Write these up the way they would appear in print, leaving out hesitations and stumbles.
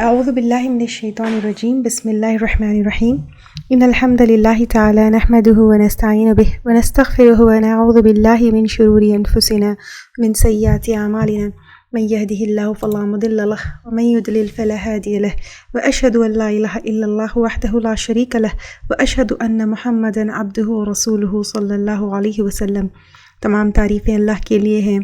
अऊज़ु बिल्लाहि मिनश्शैतानिर्रजीम बिस्मिल्लाहिर्रहमानिर्रहीम इन्नल हम्दुलिल्लाहि तआला नहमदुहु व नस्तईनु बिहि व नस्तगफिरुहु व नऊज़ु बिल्लाहि मिन शुरूरि अनफुसिना मिन सय्यिआति अमालिना मन यहदिहिल्लाहु फला मुदिल्ल लहु व मन युद्लिल फला हादिय लहु व अशहदु अन ला इलाहा इल्लल्लाहु वहदहु ला शरीका लहु व अशहदु अन्न मुहम्मदन अब्दुहु व रसूलुहु सल्लल्लाहु अलैहि वसल्लम। तमाम तारीफ़ें अल्लाह के लिए हैं,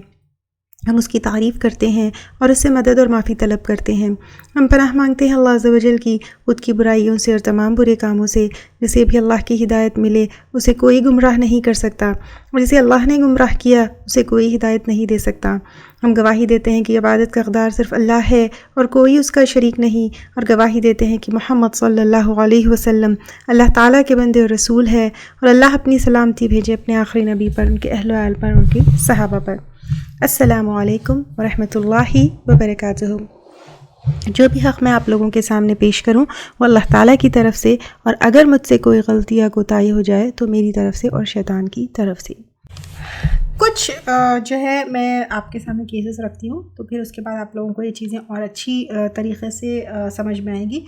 हम उसकी तारीफ़ करते हैं और उससे मदद और माफ़ी तलब करते हैं। हम पनाह मांगते हैं अल्लाह अज़्ज़ व जल की उसकी बुराइयों से और तमाम बुरे कामों से। जिसे भी अल्लाह की हिदायत मिले उसे कोई गुमराह नहीं कर सकता, और जिसे अल्लाह ने गुमराह किया उसे कोई हिदायत नहीं दे सकता। हम गवाही देते हैं कि इबादत का हक़दार सिर्फ़ अल्लाह है और कोई उसका शरीक नहीं, और गवाही देते हैं कि मोहम्मद सल्लल्लाहु अलैहि वसल्लम अल्लाह ताला के बंदे और रसूल है, और अल्लाह अपनी सलामती भेजे अपने आखिरी नबी पर, उनके अहल व आल पर, उनके सहाबा पर। अस्सलामु अलैकुम व रहमतुल्लाहि व बरकातुहू। जो भी हक़ मैं आप लोगों के सामने पेश करूं वो अल्लाह ताला की तरफ से, और अगर मुझसे कोई गलती या कोताही हो जाए तो मेरी तरफ से और शैतान की तरफ से। कुछ जो है मैं आपके सामने केसेस रखती हूँ, तो फिर उसके बाद आप लोगों को ये चीज़ें और अच्छी तरीक़े से समझ में आएंगी।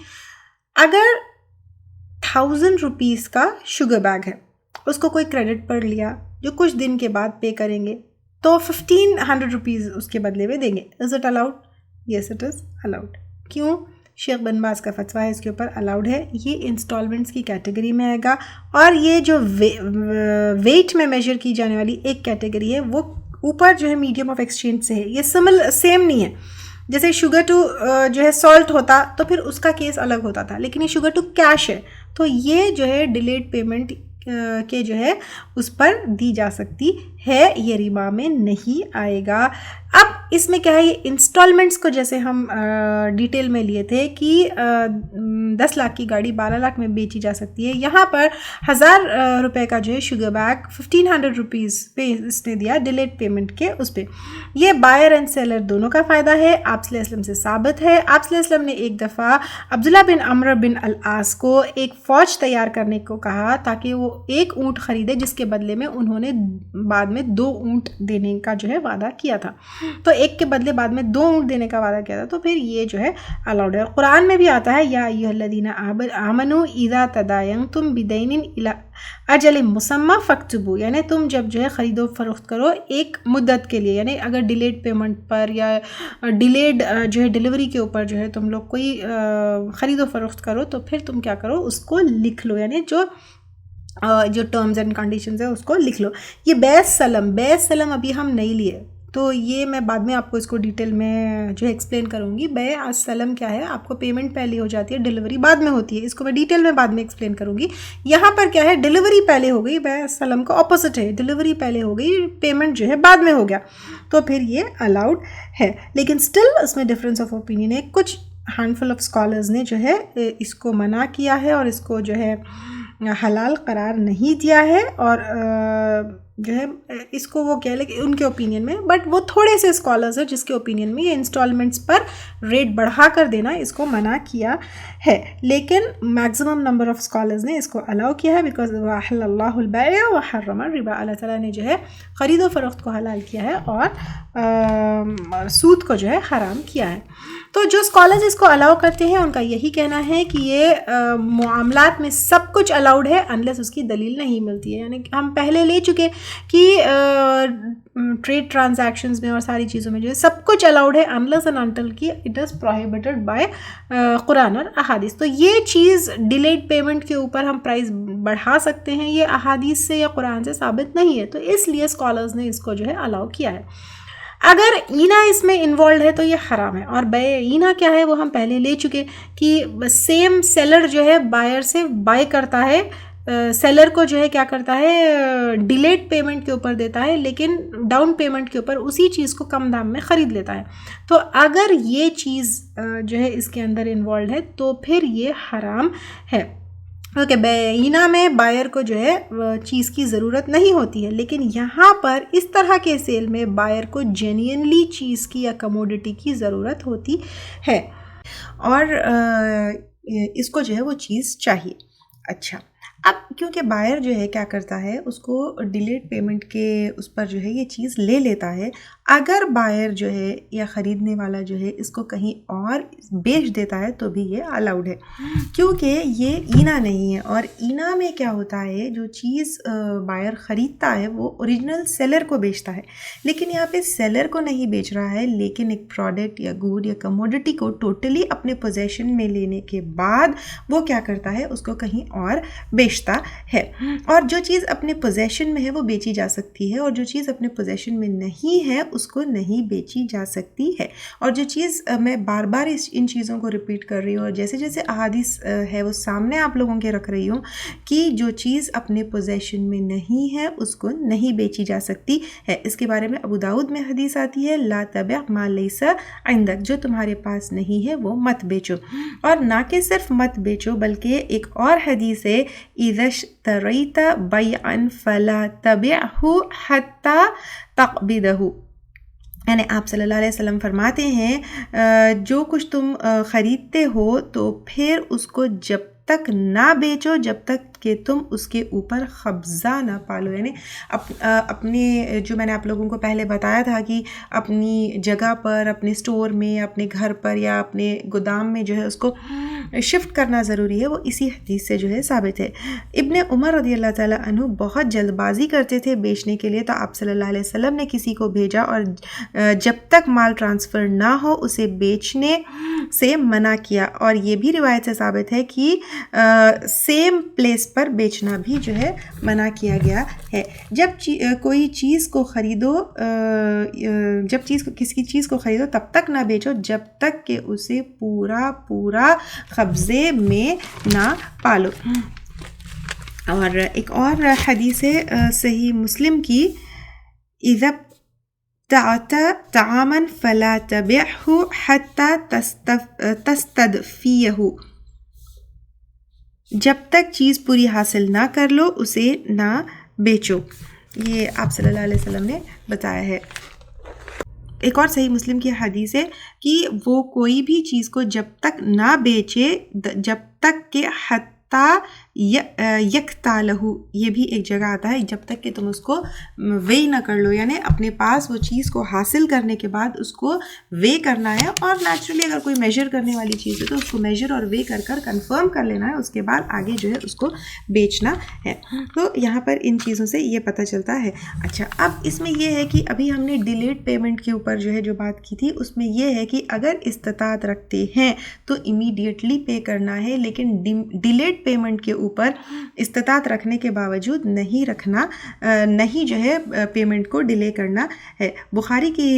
अगर 1000 रुपीज़ का शुगर बैग है, उसको कोई क्रेडिट पर लिया जो कुछ दिन के बाद पे करेंगे तो 1500 रुपीज़ उसके बदले में देंगे। Is it allowed? Yes it is allowed. क्यों? शेख बिन बाज़ का फतवा है इसके ऊपर, अलाउड है। ये इंस्टॉलमेंट्स की कैटेगरी में आएगा, और ये जो वेट में मेजर की जाने वाली एक कैटेगरी है वो ऊपर जो है मीडियम ऑफ एक्सचेंज से है। ये सेम नहीं है। जैसे शुगर टू जो है सॉल्ट होता तो फिर उसका केस अलग होता था, लेकिन ये शुगर टू कैश है, तो ये जो है डिलेड पेमेंट के जो है उस पर दी जा सकती है, ये रिबा में नहीं आएगा। अब इसमें क्या है, ये इंस्टॉलमेंट्स को जैसे हम डिटेल में लिए थे कि 10 लाख की गाड़ी 12 लाख में बेची जा सकती है, यहाँ पर 1000 रुपये का जो है शुगर बैग 1500 रुपीज़ पे इसने दिया डिलेड पेमेंट के उस पर। ये बायर एंड सेलर दोनों का फ़ायदा है। आप सल्लल्लाहु अलैहि वसल्लम से साबित है। आप सल्लल्लाहु अलैहि वसल्लम ने एक दफ़ा अब्दुल्ला बिन अम्र बिन अल-आस को एक फ़ौज तैयार करने को कहा ताकि वो एक ऊँट ख़रीदे, जिसके बदले में उन्होंने बाद में 2 ऊँट देने का जो है वादा किया था। तो एक के बदले बाद में 2 ऊँट देने का वादा किया था, तो फिर ये जो है अलाउड है। कुरान में भी आता है, या अय्युहल्लज़ीना आमनू इज़ा तदायनतुम बिदैनिन इला अजल मुसम्मा फक्तुबू, यानी तुम जब जो है ख़रीदो फरोख्त करो एक मुद्दत के लिए, यानी अगर डिलेड पेमेंट पर या डिलेड जो है डिलीवरी के ऊपर जो है तुम लोग कोई ख़रीदो फरोख्त करो तो फिर तुम क्या करो, उसको लिख लो, यानी जो टर्म्स एंड कंडीशंस है उसको लिख लो। ये बैस सलम अभी हम नहीं लिए, तो ये मैं बाद में आपको इसको डिटेल में जो है एक्सप्लेन करूँगी। बैअ सलम क्या है, आपको पेमेंट पहले हो जाती है, डिलीवरी बाद में होती है, इसको मैं डिटेल में बाद में एक्सप्लेन करूँगी। यहाँ पर क्या है, डिलीवरी पहले हो गई, बैअ सलम का ऑपोजिट है, डिलीवरी पहले हो गई, पेमेंट जो है बाद में हो गया, तो फिर ये अलाउड है। लेकिन स्टिल इसमें डिफरेंस ऑफ ओपिनियन है। कुछ हैंडफुल ऑफ स्कॉलर्स ने जो है इसको मना किया है और इसको जो है हलाल करार नहीं दिया है, और जो है इसको वो कह लें उनके ओपिनियन में, बट वो थोड़े से स्कॉलर्स हैं जिसके ओपिनियन में ये इंस्टॉलमेंट्स पर रेट बढ़ा कर देना इसको मना किया है। लेकिन मैक्सिमम नंबर ऑफ स्कॉलर्स ने इसको अलाउ किया है, बिकॉज वअहल्लल्लाहुल बैअ व हर्रमर रिबा, अल्लाह ताला ने जो है ख़रीदो फरोख्त को हलाल किया है और सूद को जो है हराम किया है। तो जो स्कॉलर्स इसको अलाउ करते हैं उनका यही कहना है कि ये मामलात में सब कुछ अलाउड है अनलेस उसकी दलील नहीं मिलती है। यानी हम पहले ले चुके कि ट्रेड ट्रांजैक्शंस में और सारी चीज़ों में जो है सब कुछ अलाउड है अनलेस एंड अनटिल कि it is prohibited by Quran और अहादीस। तो ये चीज़ डिलेड पेमेंट के ऊपर हम प्राइस बढ़ा सकते हैं, ये अहादीस से या कुरान से साबित नहीं है, तो इसलिए स्कॉलर्स ने इसको जो है अलाउ किया है। अगर ईना इसमें इन्वॉल्व है तो ये हराम है। और ईना क्या है वो हम पहले ले चुके कि सेम सेलर जो है बायर से बाय करता है, सेलर को जो है क्या करता है, डिलेड पेमेंट के ऊपर देता है, लेकिन डाउन पेमेंट के ऊपर उसी चीज़ को कम दाम में ख़रीद लेता है। तो अगर ये चीज़ जो है इसके अंदर इन्वॉल्व है तो फिर ये हराम है। ओके, बैइना में बायर को जो है चीज़ की ज़रूरत नहीं होती है, लेकिन यहाँ पर इस तरह के सेल में बायर को जेन्युइनली चीज़ की या कमोडिटी की ज़रूरत होती है और इसको जो है वो चीज़ चाहिए। अच्छा, अब क्योंकि बायर जो है क्या करता है, उसको डिलेड पेमेंट के उस पर जो है ये चीज़ ले लेता है अगर बायर जो है या ख़रीदने वाला जो है इसको कहीं और बेच देता है तो भी ये अलाउड है, क्योंकि ये ईना नहीं है। और ईना में क्या होता है, जो चीज़ बायर ख़रीदता है वो ओरिजिनल सेलर को बेचता है, लेकिन यहाँ पे सेलर को नहीं बेच रहा है, लेकिन एक प्रोडक्ट या गुड या कमोडिटी को टोटली अपने पोजेशन में लेने के बाद वो क्या करता है, उसको कहीं और बेचता है। और जो चीज़ अपने पोजेशन में है वो बेची जा सकती है, और जो चीज़ अपने पोजेशन में नहीं है उसको नहीं बेची जा सकती है। और जो चीज़ मैं बार बार इन चीज़ों को रिपीट कर रही हूँ और जैसे जैसे अहादीस है वो सामने आप लोगों के रख रही हूँ कि जो चीज़ अपने पोजेशन में नहीं है उसको नहीं बेची जा सकती है। इसके बारे में अबू दाऊद में हदीस आती है, ला तबअ मा लैसा इंदक, जो तुम्हारे पास नहीं है वो मत बेचो। और ना कि सिर्फ मत बेचो बल्कि एक और हदीस है, इज़श्तरैत बैअन फला तबिअहु हत्ता तक़बिदहु, यानी आप सल्लल्लाहु अलैहि वसल्लम फरमाते हैं जो कुछ तुम ख़रीदते हो तो फिर उसको जब तक ना बेचो जब तक कि तुम उसके ऊपर कब्ज़ा ना पालो। यानी अपने जो मैंने आप लोगों को पहले बताया था कि अपनी जगह पर, अपने स्टोर में, अपने घर पर या अपने गोदाम में जो है उसको शिफ्ट करना ज़रूरी है, वो इसी हदीस से जो है साबित है। इब्ने उमर रज़ियल्लाहु ताला अन्हु बहुत जल्दबाजी करते थे बेचने के लिए, तो आप सल्लल्लाहु अलैहि वसल्लम ने किसी को भेजा और जब तक माल ट्रांसफ़र ना हो उसे बेचने से मना किया। और ये भी रिवायत से साबित है कि सेम प्लेस पर बेचना भी जो है मना किया गया है। जब कोई चीज़ को ख़रीदो, जब किसी चीज़ को ख़रीदो तब तक ना बेचो जब तक कि उसे पूरा कब्ज़े में ना पालो। और एक और हदीस है सही मुस्लिम की, इज़ा तामन फला तबिअहु हत्ता तस्तदफियहु, जब तक चीज़ पूरी हासिल ना कर लो उसे ना बेचो। ये आप सल्लल्लाहु अलैहि वसल्लम ने बताया है। एक और सही मुस्लिम की हदीस है कि वो कोई भी चीज़ को जब तक ना बेचे जब तक के हत्ता यकतालहु, ये भी एक जगह आता है, जब तक कि तुम उसको वे ना कर लो, यानी अपने पास वो चीज़ को हासिल करने के बाद उसको वे करना है। और नेचुरली अगर कोई मेजर करने वाली चीज़ है तो उसको मेजर और वे कर कंफर्म कर लेना है, उसके बाद आगे जो है उसको बेचना है। तो यहाँ पर इन चीज़ों से ये पता चलता है। अच्छा, अब इसमें यह है कि अभी हमने डिलेड पेमेंट के ऊपर जो है जो बात की थी, उसमें यह है कि अगर इस्तात रखते हैं तो इमीडिएटली पे करना है, लेकिन डिलेड पेमेंट के ऊपर इस्तात रखने के बावजूद नहीं रखना, नहीं जो है पेमेंट को डिले करना है। बुखारी की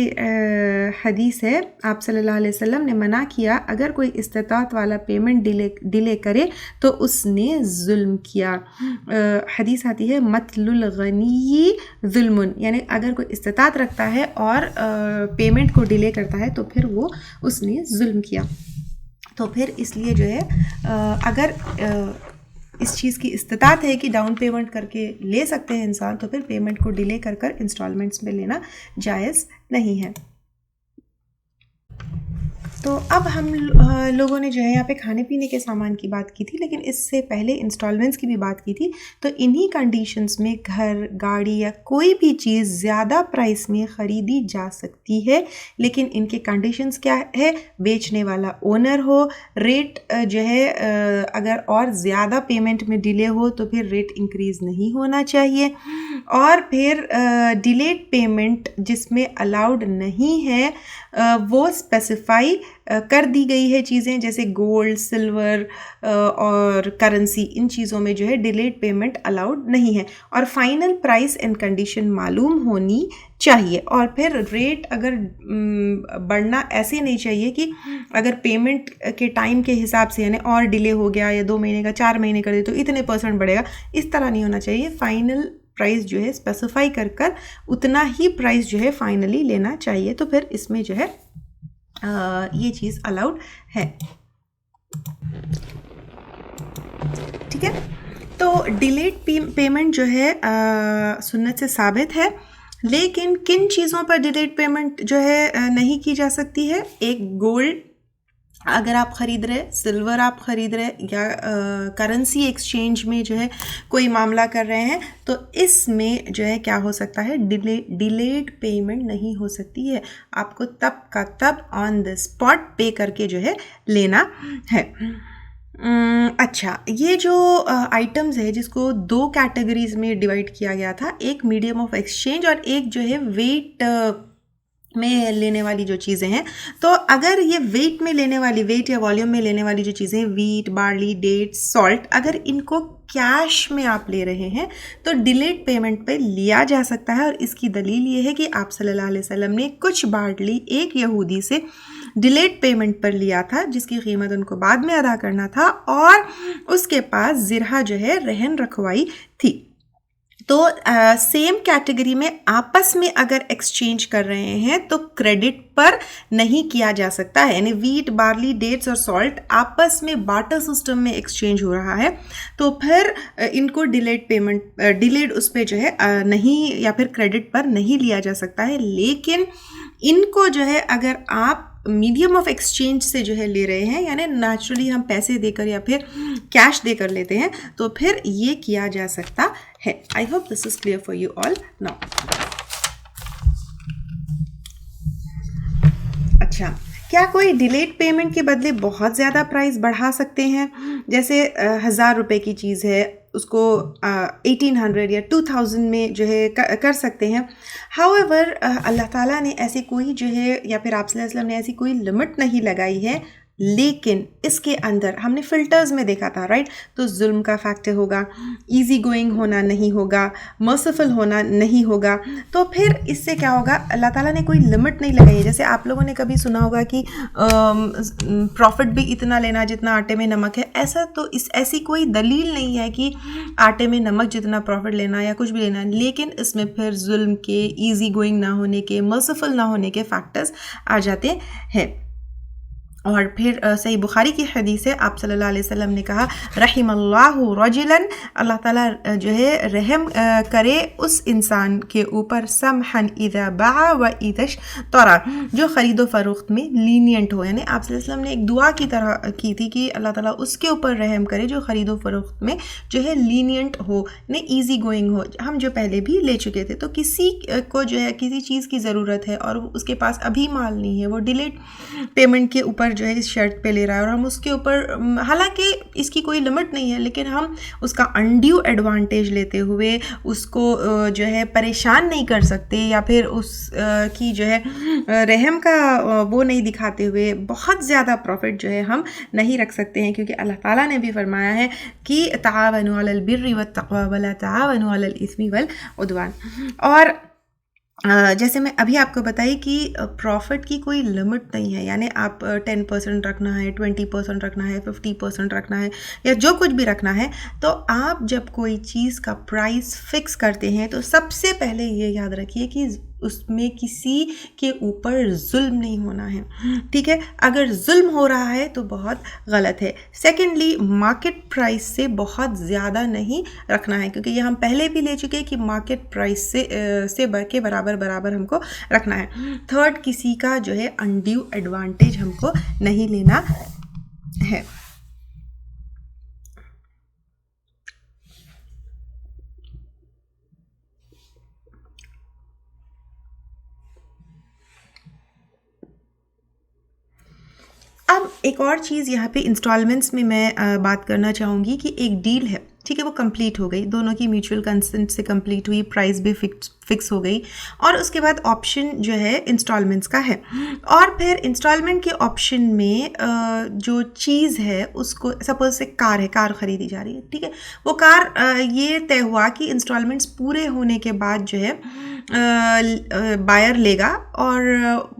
हदीस है, आप सल्लल्लाहु अलैहि वसल्लम ने मना किया, अगर कोई इस्तात वाला पेमेंट डिले करे तो उसने जुल्म किया। हदीस आती है, मतलुल गनी जुल्मुन, यानी अगर कोई इस्तात रखता है और पेमेंट को डिले करता है तो फिर वो उसने जुल्म किया। तो फिर इसलिए जो है अगर इस चीज़ की इस्तात है कि डाउन पेमेंट करके ले सकते हैं इंसान, तो फिर पेमेंट को डिले कर इंस्टॉलमेंट्स में लेना जायज़ नहीं है। तो अब हम लोगों ने जो है यहाँ पे खाने पीने के सामान की बात की थी, लेकिन इससे पहले इंस्टॉलमेंट्स की भी बात की थी। तो इन्हीं कंडीशंस में घर, गाड़ी या कोई भी चीज़ ज़्यादा प्राइस में ख़रीदी जा सकती है, लेकिन इनके कंडीशंस क्या है, बेचने वाला ओनर हो, रेट जो है अगर और ज़्यादा पेमेंट में डिले हो तो फिर रेट इंक्रीज़ नहीं होना चाहिए, और फिर डिलेड पेमेंट जिसमें अलाउड नहीं है वो स्पेसिफाई कर दी गई है चीज़ें, जैसे गोल्ड, सिल्वर और करेंसी, इन चीज़ों में जो है डिलेड पेमेंट अलाउड नहीं है। और फाइनल प्राइस एंड कंडीशन मालूम होनी चाहिए। और फिर रेट अगर बढ़ना ऐसे नहीं चाहिए कि अगर पेमेंट के टाइम के हिसाब से, यानी और डिले हो गया या 2 महीने का 4 महीने कर दे तो इतने % बढ़ेगा, इस तरह नहीं होना चाहिए। फाइनल प्राइस जो है स्पेसिफाई कर उतना ही प्राइस जो है फाइनली लेना चाहिए। तो फिर इसमें जो है ये चीज़ अलाउड है। ठीक है, तो डिलेड पेमेंट जो है सुन्नत से साबित है, लेकिन किन चीज़ों पर डिलेड पेमेंट जो है नहीं की जा सकती है। एक, गोल्ड अगर आप ख़रीद रहे, सिल्वर आप ख़रीद रहे या करेंसी एक्सचेंज में जो है कोई मामला कर रहे हैं, तो इसमें जो है क्या हो सकता है, डिलेड पेमेंट नहीं हो सकती है। आपको तब का तब ऑन द स्पॉट पे करके जो है लेना है। अच्छा, ये जो आइटम्स है जिसको 2 कैटेगरीज में डिवाइड किया गया था, एक मीडियम ऑफ एक्सचेंज और एक जो है वेट में लेने वाली जो चीज़ें हैं। तो अगर ये वेट में लेने वाली, वेट या वॉल्यूम में लेने वाली जो चीज़ें, वीट, बार्ली, डेट्स, सॉल्ट, अगर इनको कैश में आप ले रहे हैं तो डिलेड पेमेंट पे लिया जा सकता है। और इसकी दलील ये है कि आप सल्लल्लाहु अलैहि वसल्लम ने कुछ बार्ली एक यहूदी से डिलेड पेमेंट पर लिया था, जिसकी कीमत उनको बाद में अदा करना था, और उसके पास ज़िरहा जो है रहन रखवाई थी। तो सेम कैटेगरी में आपस में अगर एक्सचेंज कर रहे हैं तो क्रेडिट पर नहीं किया जा सकता है। यानी वीट, बार्ली, डेट्स और सॉल्ट आपस में बार्टर सिस्टम में एक्सचेंज हो रहा है, तो फिर इनको डिलेड पेमेंट, डिलेड उस पर जो है नहीं, या फिर क्रेडिट पर नहीं लिया जा सकता है। लेकिन इनको जो है अगर आप मीडियम ऑफ एक्सचेंज से जो है ले रहे हैं, यानी नेचुरली हम पैसे देकर या फिर कैश देकर लेते हैं, तो फिर ये किया जा सकता है। I hope this is clear for you all now. अच्छा, क्या कोई डिलेड पेमेंट के बदले बहुत ज़्यादा प्राइस बढ़ा सकते हैं? जैसे 1000 रुपये की चीज़ है, उसको 1800 या 2000 में जो है कर सकते हैं। हाउएवर अल्लाह ताला ने ऐसी कोई जो है, या फिर आप सल्लल्लाहु अलैहि वसल्लम ने ऐसी कोई लिमिट नहीं लगाई है, लेकिन इसके अंदर हमने फ़िल्टर्स में देखा था, राइट? तो जुल्म का फैक्टर होगा, इजी गोइंग होना नहीं होगा, मर्सिफुल होना नहीं होगा। तो फिर इससे क्या होगा, अल्लाह ताला ने कोई लिमिट नहीं लगाई है। जैसे आप लोगों ने कभी सुना होगा कि प्रॉफिट भी इतना लेना जितना आटे में नमक है, ऐसा तो ऐसी कोई दलील नहीं है कि आटे में नमक जितना प्रॉफिट लेना या कुछ भी लेना, लेकिन इसमें फिर जुल्म के, ईजी गोइंग ना होने के, मर्सिफुल ना होने के फैक्टर्स आ जाते हैं। और फिर सही बुखारी की हदीस है, आप सल्लल्लाहु अलैहि वसल्लम ने कहा, रहिमल्लाहु रजुलन, अल्लाह ताला जो है रहम करे उस इंसान के ऊपर, समहन इज़ा बआ व इज़श्तरा, जो ख़रीदो फ़रोख्त में लीनियंट हो। यानी आप सल्लल्लाहु अलैहि वसल्लम ने एक दुआ की तरह की थी कि अल्लाह ताला उसके ऊपर रहम करे जो ख़रीदो फ़रोख्त में जो है लीनियंट हो, ने ईजी गोइंग हो। हम जो पहले भी ले चुके थे, तो किसी को जो है किसी चीज़ की ज़रूरत है और उसके पास अभी माल नहीं है, वो डिलेड पेमेंट के ऊपर जो है इस शर्त पे ले रहा है, और हम उसके ऊपर, हालांकि इसकी कोई लिमिट नहीं है, लेकिन हम उसका अनड्यू एडवांटेज लेते हुए उसको जो है परेशान नहीं कर सकते, या फिर उस की जो है रहम का वो नहीं दिखाते हुए बहुत ज़्यादा प्रॉफिट जो है हम नहीं रख सकते हैं, क्योंकि अल्लाह ताला ने भी फरमाया है कि तावनु अलल बिर्रि वत्तक़वा वला तावनु अलल इस्मि वल उद्वान। और जैसे मैं अभी आपको बताई कि प्रॉफिट की कोई लिमिट नहीं है, यानी आप 10% रखना है, 20% रखना है, 50% रखना है, या जो कुछ भी रखना है। तो आप जब कोई चीज़ का प्राइस फिक्स करते हैं तो सबसे पहले ये याद रखिए कि उसमें किसी के ऊपर जुल्म नहीं होना है, ठीक है? अगर जुल्म हो रहा है तो बहुत गलत है। सेकेंडली, मार्केट प्राइस से बहुत ज़्यादा नहीं रखना है, क्योंकि ये हम पहले भी ले चुके हैं कि मार्केट प्राइस से के बराबर हमको रखना है। थर्ड, किसी का जो है अनड्यू एडवांटेज हमको नहीं लेना है। अब एक और चीज़ यहाँ पे इंस्टॉलमेंट्स में मैं बात करना चाहूँगी कि एक डील है, ठीक है, वो कंप्लीट हो गई, दोनों की म्यूचुअल कंसेंट से कंप्लीट हुई, प्राइस भी फिक्स हो गई, और उसके बाद ऑप्शन जो है इंस्टॉलमेंट्स का है। और फिर इंस्टॉलमेंट के ऑप्शन में जो चीज़ है उसको, सपोज से कार है, कार ख़रीदी जा रही है, ठीक है, वो कार ये तय हुआ कि इंस्टॉलमेंट्स पूरे होने के बाद जो है बायर लेगा, और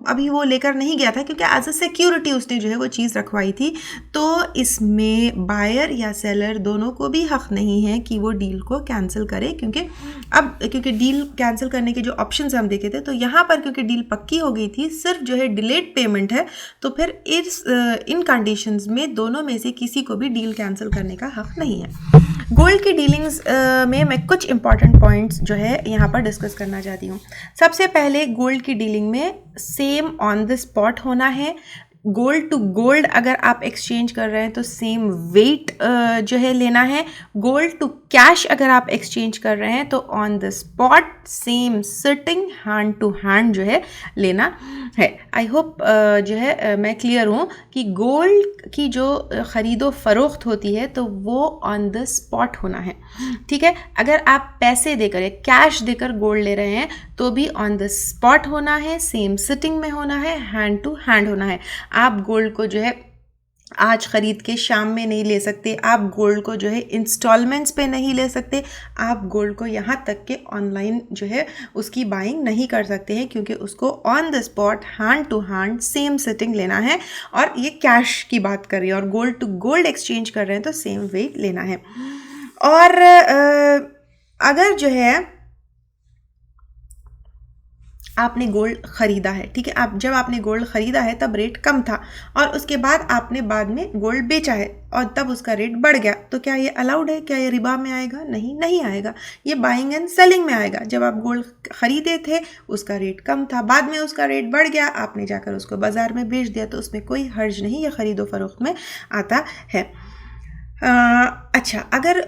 अभी वो लेकर नहीं गया था क्योंकि एज अ सिक्योरिटी उसने जो है वो चीज़ रखवाई थी। तो इसमें बायर या सेलर दोनों को भी हक़ नहीं है कि वो डील को कैंसिल करे, क्योंकि डील कैंसिल करने के जो ऑप्शंस हम देखे थे, तो यहाँ पर क्योंकि डील पक्की हो गई थी, सिर्फ जो है डिलेड पेमेंट है, तो फिर इन कंडीशंस में दोनों में से किसी को भी डील कैंसिल करने का हक़ नहीं है। गोल्ड की डीलिंग्स में मैं कुछ इंपॉर्टेंट पॉइंट्स जो है यहाँ पर डिस्कस करना चाहती हूँ। सबसे पहले, गोल्ड की डीलिंग में सेम ऑन द स्पॉट होना है, गोल्ड टू गोल्ड अगर आप एक्सचेंज कर रहे हैं तो सेम वेट जो है लेना है। गोल्ड टू कैश अगर आप एक्सचेंज कर रहे हैं तो on the spot same sitting hand to hand जो है लेना है। आई होप जो है मैं क्लियर हूँ कि गोल्ड की जो ख़रीदो फरोख्त होती है तो वो ऑन द स्पॉट होना है, ठीक है। अगर आप पैसे देकर या कैश देकर गोल्ड ले रहे हैं तो भी ऑन द स्पॉट होना है, सेम सिटिंग में होना है, हैंड टू हैंड होना है। आप गोल्ड को जो है आज ख़रीद के शाम में नहीं ले सकते, आप गोल्ड को जो है इंस्टॉलमेंट्स पे नहीं ले सकते, आप गोल्ड को यहाँ तक के ऑनलाइन जो है उसकी बाइंग नहीं कर सकते हैं, क्योंकि उसको on the spot hand to hand same sitting लेना है। और ये कैश की बात कर रही है, और गोल्ड टू गोल्ड एक्सचेंज कर रहे हैं तो सेम वेट लेना है। और अगर जो है आपने गोल्ड ख़रीदा है, ठीक है, आप जब आपने गोल्ड ख़रीदा है तब रेट कम था और उसके बाद आपने बाद में गोल्ड बेचा है और तब उसका रेट बढ़ गया, तो क्या ये अलाउड है? क्या ये रिबा में आएगा? नहीं आएगा, ये बाइंग एंड सेलिंग में आएगा। जब आप गोल्ड ख़रीदे थे उसका रेट कम था, बाद में उसका रेट बढ़ गया, आपने जाकर उसको बाज़ार में बेच दिया, तो उसमें कोई हर्ज नहीं, ये ख़रीदो फरोख्त में आता है। अच्छा, अगर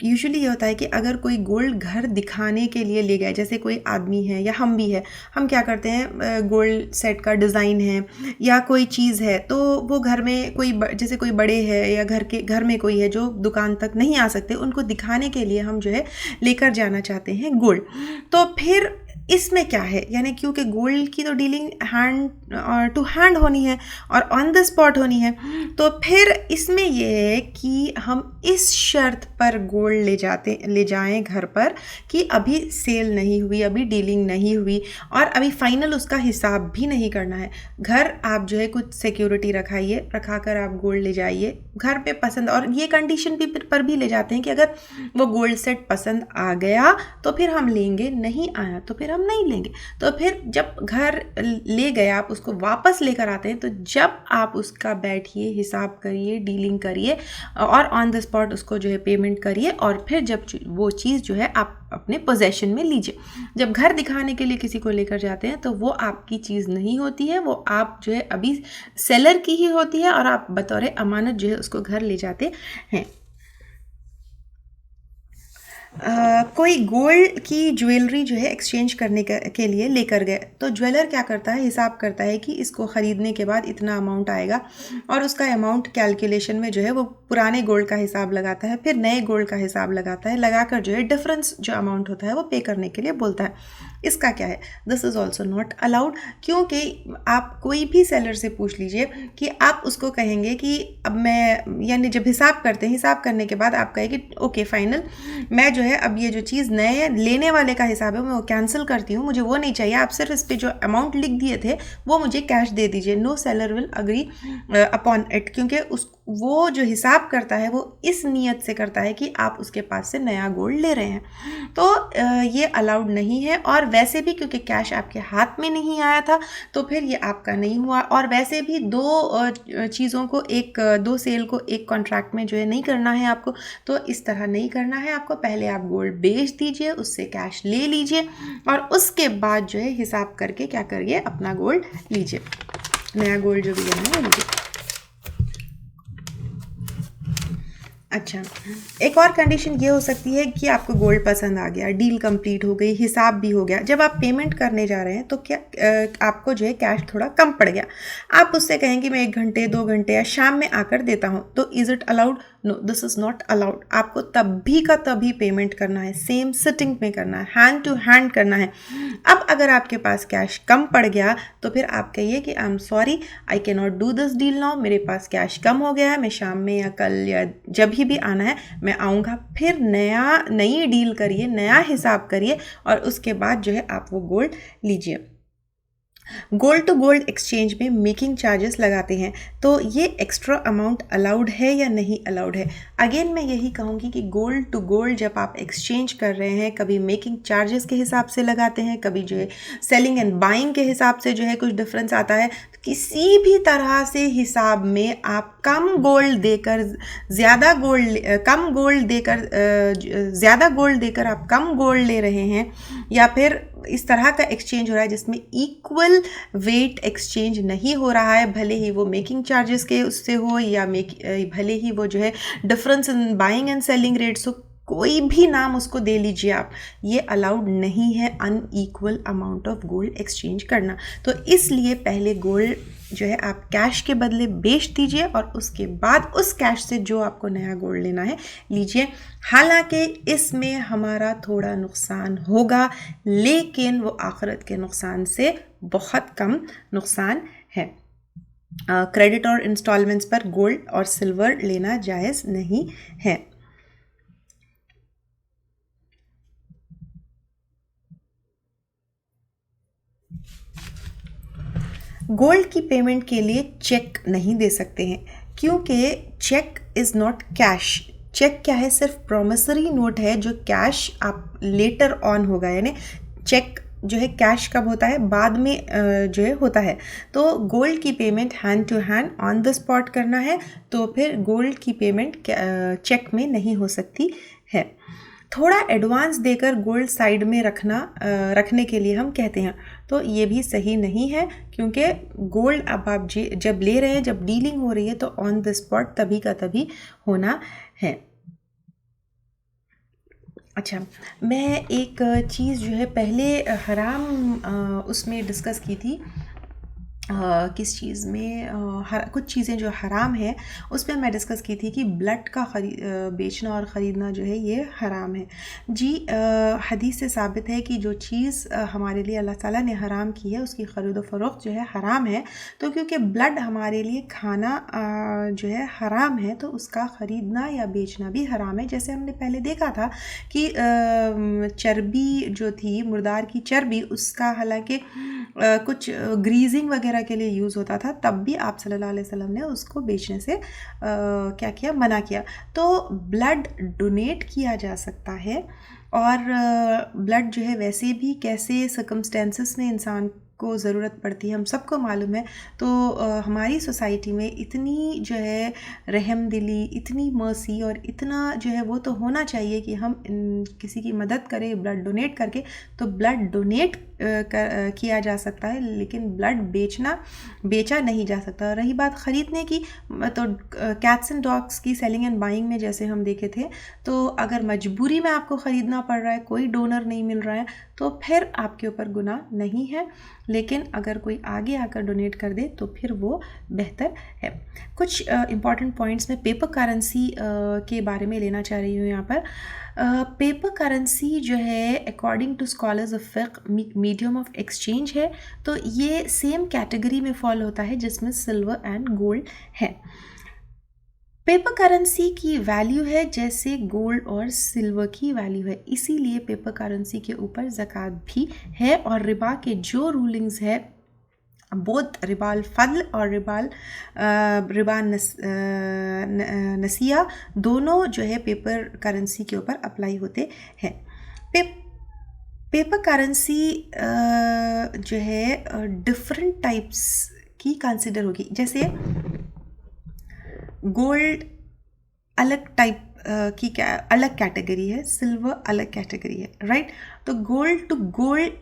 यूजुअली ये होता है कि अगर कोई गोल्ड घर दिखाने के लिए ले गए, जैसे कोई आदमी है या हम भी है, हम क्या करते हैं, गोल्ड सेट का डिज़ाइन है या कोई चीज़ है तो वो घर में कोई जैसे कोई बड़े है या घर में कोई है जो दुकान तक नहीं आ सकते, उनको दिखाने के लिए हम जो है लेकर जाना चाहते हैं गोल्ड। तो फिर इसमें क्या है, यानी क्योंकि गोल्ड की तो डीलिंग हैंड टू हैंड होनी है और ऑन द स्पॉट होनी है, तो फिर इसमें यह है कि हम इस शर्त पर गोल्ड ले जाएं घर पर कि अभी सेल नहीं हुई, अभी डीलिंग नहीं हुई और अभी फाइनल उसका हिसाब भी नहीं करना है। घर आप जो है कुछ सिक्योरिटी रखाकर आप गोल्ड ले जाइए घर पे पसंद, और ये कंडीशन पर भी ले जाते हैं कि अगर वो गोल्ड सेट पसंद आ गया तो फिर हम लेंगे, नहीं आया तो फिर हम नहीं लेंगे। तो फिर जब घर ले गए आप उसको वापस लेकर आते हैं, तो जब आप उसका बैठिए, हिसाब करिए, डीलिंग करिए और ऑन द स्पॉट उसको जो है पेमेंट करिए, और फिर जब वो चीज़ जो है आप अपने पोजेशन में लीजिए। जब घर दिखाने के लिए किसी को लेकर जाते हैं तो वो आपकी चीज़ नहीं होती है, वो आप जो है अभी सेलर की ही होती है और आप बतौर अमानत जो है उसको घर ले जाते हैं। कोई गोल्ड की ज्वेलरी जो है एक्सचेंज करने के लिए लेकर गए, तो ज्वेलर क्या करता है, हिसाब करता है कि इसको ख़रीदने के बाद इतना अमाउंट आएगा और उसका अमाउंट कैलकुलेशन में जो है वो पुराने गोल्ड का हिसाब लगाता है, फिर नए गोल्ड का हिसाब लगाता है, लगाकर जो है डिफरेंस जो अमाउंट होता है वो पे करने के लिए बोलता है। इसका क्या है, this is also not allowed, क्योंकि आप कोई भी सेलर से पूछ लीजिए कि आप उसको कहेंगे कि अब मैं, यानी जब हिसाब करते हैं, हिसाब करने के बाद आप कहेंगे ओके फाइनल, मैं जो है अब ये जो चीज़ नए लेने वाले का हिसाब है मैं वो कैंसिल करती हूँ, मुझे वो नहीं चाहिए, आप सिर्फ इस पर जो अमाउंट लिख दिए थे वो मुझे कैश दे दीजिए। No seller will agree upon it, क्योंकि वो जो हिसाब करता है वो इस नीयत से करता है कि आप उसके पास से नया गोल्ड ले रहे हैं, तो ये अलाउड नहीं है। और वैसे भी क्योंकि कैश आपके हाथ में नहीं आया था तो फिर ये आपका नहीं हुआ, और वैसे भी दो सेल को एक कॉन्ट्रैक्ट में जो है नहीं करना है आपको, तो इस तरह नहीं करना है आपको। पहले आप गोल्ड बेच दीजिए, उससे कैश ले लीजिए और उसके बाद जो है हिसाब करके क्या करिए, अपना गोल्ड लीजिए, नया गोल्ड जो भी लेना है लीजिए। अच्छा, एक और कंडीशन ये हो सकती है कि आपको गोल्ड पसंद आ गया, डील कंप्लीट हो गई, हिसाब भी हो गया, जब आप पेमेंट करने जा रहे हैं तो क्या आपको जो है कैश थोड़ा कम पड़ गया, आप उससे कहेंगे मैं 1 घंटे 2 घंटे या शाम में आकर देता हूँ, तो is it allowed? No, this is not allowed. आपको तभी का तभी पेमेंट करना है, सेम सिटिंग में करना है, हैंड टू हैंड करना है। अब अगर आपके पास कैश कम पड़ गया तो फिर आप कहिए कि I am sorry, I can not do this deal now, मेरे पास कैश कम हो गया है, मैं शाम में या कल या जब भी आना है मैं आऊँगा। फिर नई डील करिए, नया हिसाब करिए और उसके बाद जो है आप वो गोल्ड लीजिए। गोल्ड टू गोल्ड एक्सचेंज में मेकिंग चार्जेस लगाते हैं, तो ये एक्स्ट्रा अमाउंट अलाउड है या नहीं अलाउड है? अगेन मैं यही कहूँगी कि गोल्ड टू गोल्ड जब आप एक्सचेंज कर रहे हैं, कभी मेकिंग चार्जेस के हिसाब से लगाते हैं, कभी जो है सेलिंग एंड बाइंग के हिसाब से जो है कुछ डिफरेंस आता है, किसी भी तरह से हिसाब में आप कम गोल्ड देकर ज़्यादा गोल्ड ज़्यादा गोल्ड देकर आप कम गोल्ड ले रहे हैं, या फिर इस तरह का एक्सचेंज हो रहा है जिसमें इक्वल वेट एक्सचेंज नहीं हो रहा है, भले ही वो मेकिंग चार्जेस के उससे हो या भले ही वो जो है difference in buying and selling rates हो, कोई भी नाम उसको दे लीजिए आप, ये अलाउड नहीं है unequal amount of gold exchange करना। तो इसलिए पहले गोल्ड जो है आप कैश के बदले बेच दीजिए और उसके बाद उस कैश से जो आपको नया गोल्ड लेना है लीजिए। हालांकि इसमें हमारा थोड़ा नुकसान होगा, लेकिन वो आखिरत के नुकसान से बहुत कम नुकसान है। क्रेडिट और इंस्टॉलमेंट्स पर गोल्ड और सिल्वर लेना जायज़ नहीं है। गोल्ड की पेमेंट के लिए चेक नहीं दे सकते हैं, क्योंकि cheque is not cash. Cheque क्या है? सिर्फ प्रोमिसरी नोट है जो कैश आप लेटर ऑन होगा, यानी चेक जो है कैश कब होता है? बाद में जो है होता है। तो गोल्ड की payment hand to hand on the spot करना है, तो फिर गोल्ड की पेमेंट चेक में नहीं हो सकती है। थोड़ा एडवांस देकर गोल्ड साइड में रखने के लिए हम कहते हैं, तो ये भी सही नहीं है, क्योंकि गोल्ड अब आप जब ले रहे हैं, जब डीलिंग हो रही है, तो ऑन द स्पॉट तभी का तभी होना है। अच्छा, मैं एक चीज़ जो है पहले हराम उसमें डिस्कस की थी, किस चीज़ में कुछ चीज़ें जो हराम है उस पर मैं डिस्कस की थी कि ब्लड का बेचना और ख़रीदना जो है ये हराम है जी। हदीस से साबित है कि जो चीज़ हमारे लिए अल्लाह ताला ने हराम की है उसकी ख़रीद व फ़रोख्त जो है हराम है। तो क्योंकि ब्लड हमारे लिए खाना जो है हराम है, तो उसका ख़रीदना या बेचना भी हराम है। जैसे हमने पहले देखा था कि चर्बी जो थी, मुर्दार की चर्बी, उसका हालांकि कुछ ग्रीजिंग वगैरह के लिए यूज़ होता था, तब भी आप सल्लल्लाहु अलैहि वसल्लम ने उसको बेचने से क्या किया? मना किया। तो ब्लड डोनेट किया जा सकता है, और ब्लड जो है वैसे भी कैसे सर्कमस्टेंसेस में इंसान को ज़रूरत पड़ती है हम सबको मालूम है। तो हमारी सोसाइटी में इतनी जो है रहम दिली, इतनी मर्सी और इतना जो है वो तो होना चाहिए कि हम किसी की मदद करें ब्लड डोनेट करके। तो ब्लड डोनेट किया जा सकता है, लेकिन ब्लड बेचा नहीं जा सकता। रही बात ख़रीदने की, तो कैट्स एंड डॉग्स की सेलिंग एंड बाइंग में जैसे हम देखे थे, तो अगर मजबूरी में आपको ख़रीदना पड़ रहा है, कोई डोनर नहीं मिल रहा है, तो फिर आपके ऊपर गुनाह नहीं है। लेकिन अगर कोई आगे आकर डोनेट कर दे तो फिर वो बेहतर है। कुछ इम्पॉर्टेंट पॉइंट्स मैं पेपर करेंसी के बारे में लेना चाह रही हूँ यहाँ पर। पेपर करेंसी जो है अकॉर्डिंग टू स्कॉलर्स ऑफ फिक़्ह मीडियम ऑफ एक्सचेंज है, तो ये सेम कैटेगरी में फॉल होता है जिसमें सिल्वर एंड गोल्ड है। पेपर करेंसी की वैल्यू है जैसे गोल्ड और सिल्वर की वैल्यू है, इसीलिए पेपर करेंसी के ऊपर ज़कात भी है। और रिबा के जो रूलिंग्स है, बोथ रिबाल फद्ल और रिबा नसिया, दोनों जो है पेपर करेंसी के ऊपर अप्लाई होते हैं। पेपर करेंसी जो है डिफरेंट टाइप्स की कंसिडर होगी। जैसे गोल्ड अलग टाइप की अलग कैटेगरी है, सिल्वर अलग कैटेगरी है, राइट। तो गोल्ड टू गोल्ड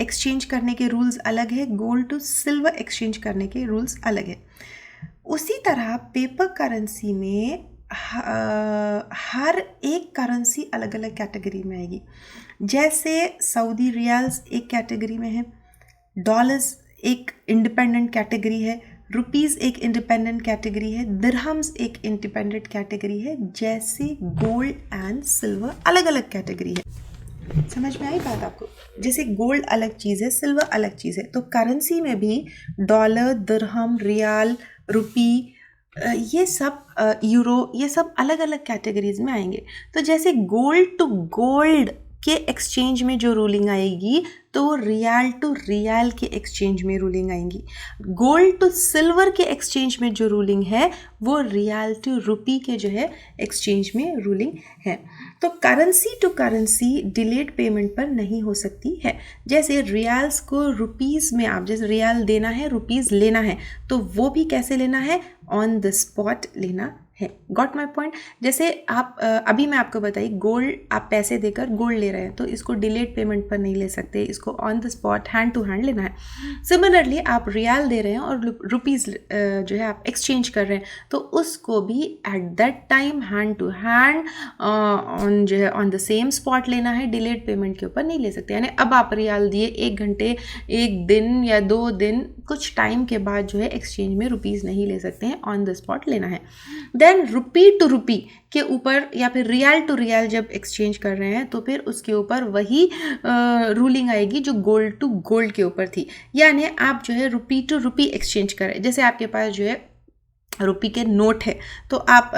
एक्सचेंज करने के रूल्स अलग है, गोल्ड टू सिल्वर एक्सचेंज करने के रूल्स अलग है। उसी तरह पेपर करेंसी में हर एक करेंसी अलग अलग कैटेगरी में आएगी। जैसे सऊदी रियाल्स एक कैटेगरी में है, डॉलर्स एक इंडिपेंडेंट कैटेगरी है, रुपीज़ एक इंडिपेंडेंट कैटेगरी है, दिरहम्स एक इंडिपेंडेंट कैटेगरी है। जैसे गोल्ड एंड सिल्वर अलग अलग कैटेगरी है। समझ में आई बात आपको? जैसे गोल्ड अलग चीज़ है, सिल्वर अलग चीज़ है, तो करेंसी में भी डॉलर, दिरहम, रियाल, रुपी, ये सब यूरो, ये सब अलग अलग कैटेगरीज में आएंगे। तो जैसे गोल्ड टू गोल्ड के एक्सचेंज में जो रूलिंग आएगी तो वो रियाल टू रियाल के एक्सचेंज में रूलिंग आएंगी। गोल्ड टू सिल्वर के एक्सचेंज में जो रूलिंग है वो रियाल टू रुपी के जो है एक्सचेंज में रूलिंग है। तो currency to currency delayed payment पर नहीं हो सकती है। जैसे रियाल्स को रुपीज़ में आप जैसे रियाल देना है रुपीज़ लेना है तो वो भी कैसे लेना है, ऑन द स्पॉट लेना है। Got my point. जैसे आप अभी मैं आपको बताई गोल्ड आप पैसे देकर गोल्ड ले रहे हैं तो इसको डिलेड पेमेंट पर नहीं ले सकते, इसको on the spot hand to hand लेना है। सिमिलरली आप रियाल दे रहे हैं और रुपीज़ जो है आप एक्सचेंज कर रहे हैं तो उसको भी at that time hand to hand on जो है ऑन द सेम स्पॉट लेना है, डिलेड पेमेंट के ऊपर नहीं ले सकते। यानी अब आप रियाल दिए 1 घंटे 1 दिन या 2 दिन कुछ टाइम के बाद जो है एक्सचेंज में रुपीज़ नहीं ले सकते हैं, ऑन द स्पॉट लेना है। देन रुपी टू रुपी के ऊपर या फिर रियाल टू रियाल जब एक्सचेंज कर रहे हैं तो फिर उसके ऊपर वही रूलिंग आएगी जो गोल्ड टू गोल्ड के ऊपर थी। यानी आप जो है रुपी टू रुपी एक्सचेंज करें, जैसे आपके पास जो है रुपी के नोट है तो आप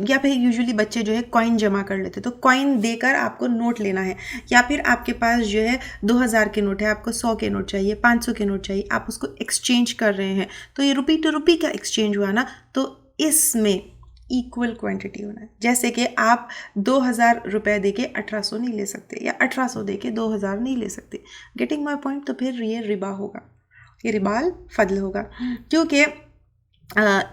या फिर यूजुअली बच्चे जो है कॉइन जमा कर लेते तो कॉइन देकर आपको नोट लेना है, या फिर आपके पास जो है 2000 के नोट है, आपको 100 के नोट चाहिए, 500 के नोट चाहिए, आप उसको एक्सचेंज कर रहे हैं तो ये रुपी टू रुपी का एक्सचेंज हुआ ना, तो इसमें इक्वल क्वांटिटी होना है। जैसे कि आप 2000 रुपये दे के 1800 नहीं ले सकते या 1800 दे के 2000 नहीं ले सकते। Getting my point. तो फिर ये रिबा होगा, ये रिबाल फजल होगा, क्योंकि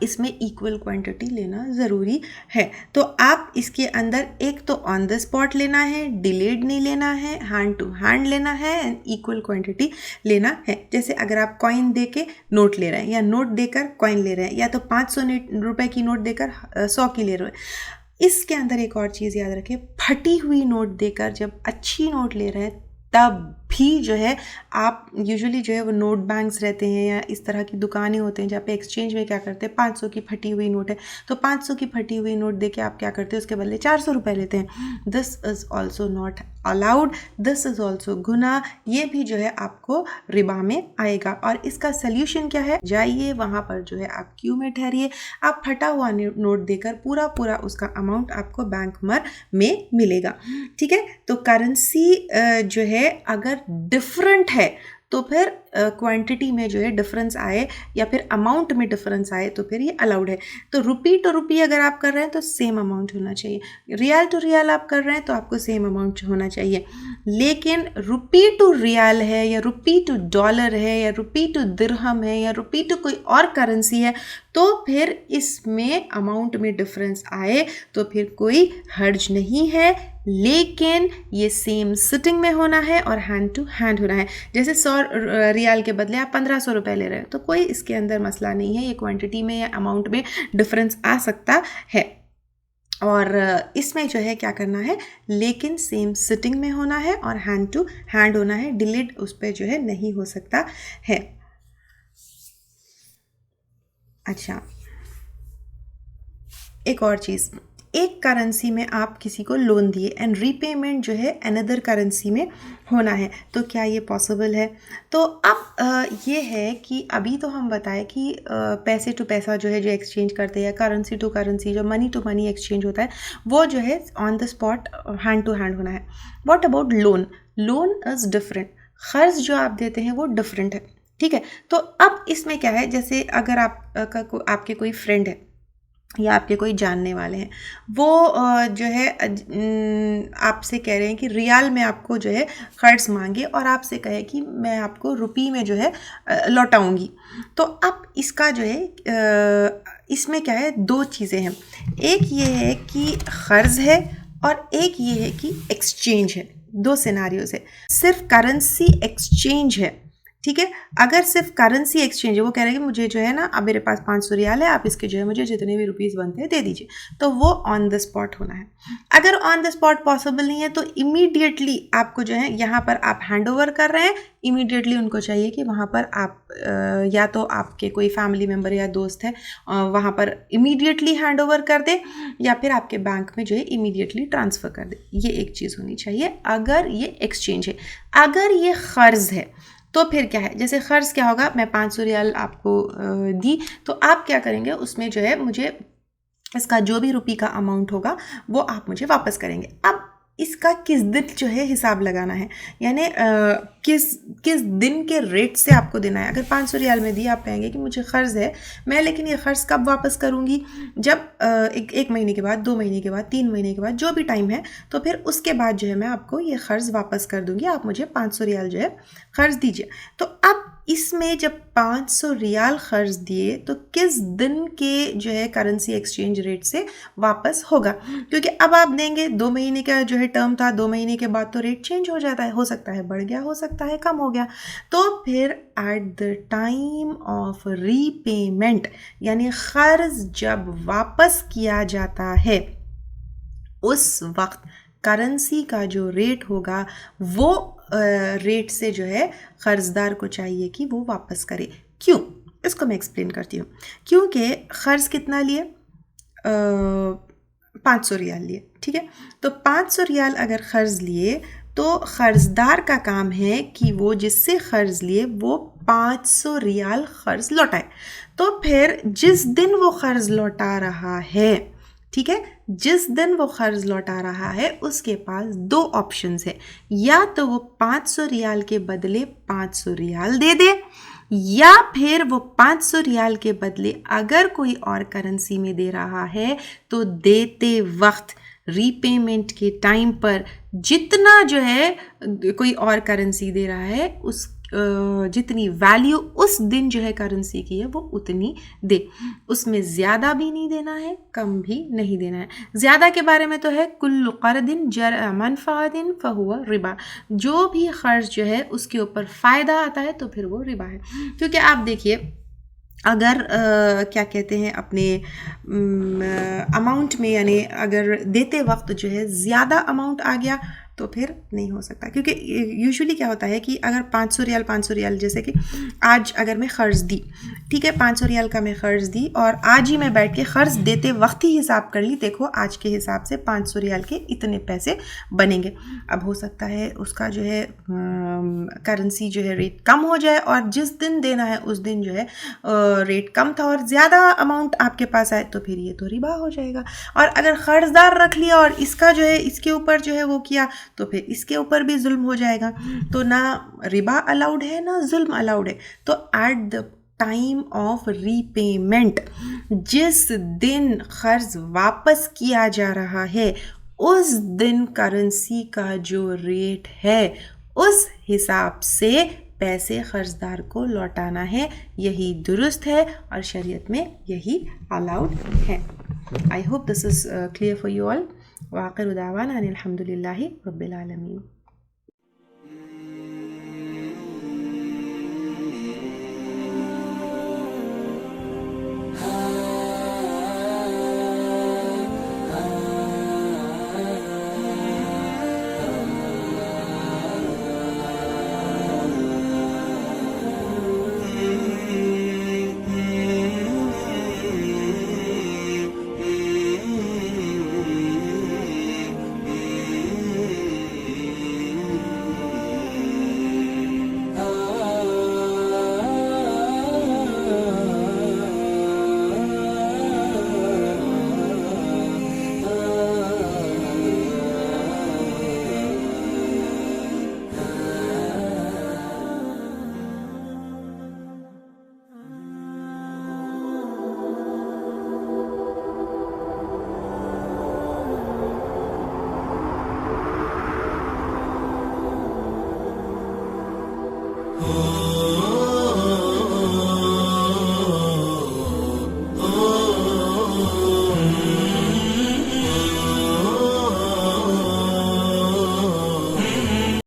इसमें इक्वल क्वांटिटी लेना ज़रूरी है। तो आप इसके अंदर एक तो ऑन द स्पॉट लेना है, डिलेड नहीं लेना है, हैंड टू हैंड लेना है एंड इक्वल क्वांटिटी लेना है। जैसे अगर आप कॉइन दे के नोट ले रहे हैं या नोट देकर कॉइन ले रहे हैं या तो 500 रुपए की नोट देकर 100 की ले रहे हैं। इसके अंदर एक और चीज़ याद रखें, फटी हुई नोट देकर जब अच्छी नोट ले रहे हैं तब भी जो है आप यूजुअली जो है वो नोट बैंक्स रहते हैं या इस तरह की दुकानें होते हैं जहाँ पे एक्सचेंज में क्या करते हैं, 500 की फटी हुई नोट है तो 500 की फटी हुई नोट देके आप क्या करते हैं, उसके बदले 400 रुपये लेते हैं। This is also not allowed, this is also गुनाह, ये भी जो है आपको रिबा में आएगा। और इसका सल्यूशन क्या है, जाइए वहाँ पर जो है आप क्यू में ठहरिए, आप फटा हुआ नोट देकर पूरा उसका अमाउंट आपको बैंक में मिलेगा। ठीक है। तो करेंसी जो है अगर डिफरेंट है तो फिर क्वांटिटी में जो है डिफरेंस आए या फिर अमाउंट में डिफरेंस आए तो फिर ये अलाउड है। तो रुपी टू रुपी अगर आप कर रहे हैं तो सेम अमाउंट होना चाहिए, रियाल टू रियाल आप कर रहे हैं तो आपको सेम अमाउंट होना चाहिए। लेकिन रुपी टू रियाल है या रुपी टू डॉलर है या रुपी टू दिरहम है या रुपी टू कोई और करेंसी है तो फिर इसमें अमाउंट में डिफरेंस आए तो फिर कोई हर्ज नहीं है, लेकिन ये सेम सिटिंग में होना है और हैंड टू हैंड होना है। जैसे 100 रियाल के बदले आप 1500 रुपये ले रहे हैं तो कोई इसके अंदर मसला नहीं है, ये क्वांटिटी में या अमाउंट में डिफरेंस आ सकता है और इसमें जो है क्या करना है, लेकिन सेम सिटिंग में होना है और हैंड टू हैंड होना है, डिलीट उस पर जो है नहीं हो सकता है। अच्छा, एक और चीज़, एक करेंसी में आप किसी को लोन दिए एंड रीपेमेंट जो है अनदर करेंसी में होना है तो क्या ये पॉसिबल है? तो अब ये है कि अभी तो हम बताएं कि पैसे टू पैसा जो है जो एक्सचेंज करते हैं, करेंसी टू करेंसी जो मनी टू मनी एक्सचेंज होता है वो जो है on the spot hand to hand होना है। What about loan? Loan is different, कर्ज जो आप देते हैं वो डिफरेंट है। ठीक है। तो अब इसमें क्या है, जैसे अगर आपके कोई फ्रेंड है या आपके कोई जानने वाले हैं, वो जो है आपसे कह रहे हैं कि रियाल में आपको जो है कर्ज मांगे और आपसे कहे कि मैं आपको रुपी में जो है लौटाऊंगी। तो अब इसका जो है इसमें क्या है, दो चीज़ें हैं, एक ये है कि कर्ज है और एक ये है कि एक्सचेंज है। दो सिनारियोज है, सिर्फ करेंसी एक्सचेंज है। ठीक है। अगर सिर्फ करेंसी एक्सचेंज है, वो कह रहे हैं कि मुझे जो है ना अब मेरे पास 500 रियाल है, आप इसके जो है मुझे जितने भी रुपीस बनते हैं दे दीजिए, तो वो ऑन द स्पॉट होना है। अगर ऑन द स्पॉट पॉसिबल नहीं है तो इमीडिएटली आपको जो है यहाँ पर आप हैंड ओवर कर रहे हैं, इमीडिएटली उनको चाहिए कि वहाँ पर आप या तो आपके कोई फैमिली मेम्बर या दोस्त है वहाँ पर इमीडिएटली हैंड ओवर कर दे या फिर आपके बैंक में जो है इमीडिएटली ट्रांसफ़र कर दे। ये एक चीज़ होनी चाहिए अगर ये एक्सचेंज है। अगर ये कर्ज है तो फिर क्या है, जैसे कर्ज क्या होगा, मैं 500 रियाल आपको दी तो आप क्या करेंगे, उसमें जो है मुझे इसका जो भी रुपी का अमाउंट होगा वो आप मुझे वापस करेंगे। अब इसका किस दिन जो है हिसाब लगाना है, यानी किस दिन के रेट से आपको देना है। अगर 500 रियाल में दिया, आप कहेंगे कि मुझे क़र्ज़ है मैं, लेकिन ये क़र्ज़ कब वापस करूँगी, जब एक महीने के बाद, 2 महीने के बाद, 3 महीने के बाद, जो भी टाइम है, तो फिर उसके बाद जो है मैं आपको ये क़र्ज़ वापस कर दूँगी, आप मुझे 500 रियाल जो है क़र्ज़ दीजिए। तो अब इसमें जब 500 रियाल क़र्ज़ दिए तो किस दिन के जो है करेंसी एक्सचेंज रेट से वापस होगा, क्योंकि अब आप देंगे 2 महीने का जो है टर्म था, 2 महीने के बाद तो रेट चेंज हो जाता है, हो सकता है बढ़ गया, हो सकता है कम हो गया। तो फिर at the time of repayment, यानी क़र्ज़ जब वापस किया जाता है, उस वक्त करेंसी का जो रेट होगा वो रेट से जो है क़र्ज़दार को चाहिए कि वो वापस करे। क्यों, इसको मैं एक्सप्लेन करती हूँ। क्योंकि क़र्ज़ कितना लिए, 500 रियाल लिए, ठीक है। तो 500 रियाल अगर क़र्ज़ लिए तो क़र्ज़दार का काम है कि वो जिससे क़र्ज़ लिए वो 500 रियाल क़र्ज़ लौटाए। तो फिर जिस दिन वो क़र्ज़ लौटा रहा है, ठीक है, जिस दिन वो क़र्ज़ लौटा रहा है उसके पास 2 ऑप्शंस है, या तो वो 500 रियाल के बदले 500 रियाल दे दे, या फिर वो 500 रियाल के बदले अगर कोई और करेंसी में दे रहा है तो देते वक्त रीपेमेंट के टाइम पर जितना जो है कोई और करेंसी दे रहा है उस जितनी वैल्यू उस दिन जो है करेंसी की है वो उतनी दे, उसमें ज़्यादा भी नहीं देना है, कम भी नहीं देना है। ज़्यादा के बारे में तो है कुल्लु क़र्दिन जरअ मनफ़अतिन फ़हुवा रिबा, जो भी क़र्ज़ जो है उसके ऊपर फ़ायदा आता है तो फिर वो रिबा है। क्योंकि आप देखिए अगर क्या कहते हैं अपने अमाउंट में, यानी अगर देते वक्त जो है ज़्यादा अमाउंट आ गया तो फिर नहीं हो सकता, क्योंकि यूजुअली क्या होता है कि अगर 500 रियाल जैसे कि आज अगर मैं क़र्ज़ दी, ठीक है, 500 रियाल का मैं क़र्ज़ दी और आज ही मैं बैठ के क़र्ज़ देते वक्त ही हिसाब कर ली, देखो आज के हिसाब से 500 रियाल के इतने पैसे बनेंगे। अब हो सकता है उसका जो है करेंसी जो है रेट कम हो जाए और जिस दिन देना है उस दिन जो है रेट कम था और ज़्यादा अमाउंट आपके पास आए तो फिर ये तो रिबा हो जाएगा। और अगर क़र्ज़दार रख लिया और इसका जो है इसके ऊपर जो है वो किया तो फिर इसके ऊपर भी जुल्म हो जाएगा। तो ना रिबा अलाउड है ना जुल्म अलाउड है। तो at the time of repayment, जिस दिन क़र्ज़ वापस किया जा रहा है उस दिन करेंसी का जो रेट है उस हिसाब से पैसे क़र्ज़दार को लौटाना है, यही दुरुस्त है और शरीयत में यही अलाउड है। I hope this is clear for you all. वाक़िर दावाना अनिल हम्दुलिल्लाहि रब्बिल आलमीन।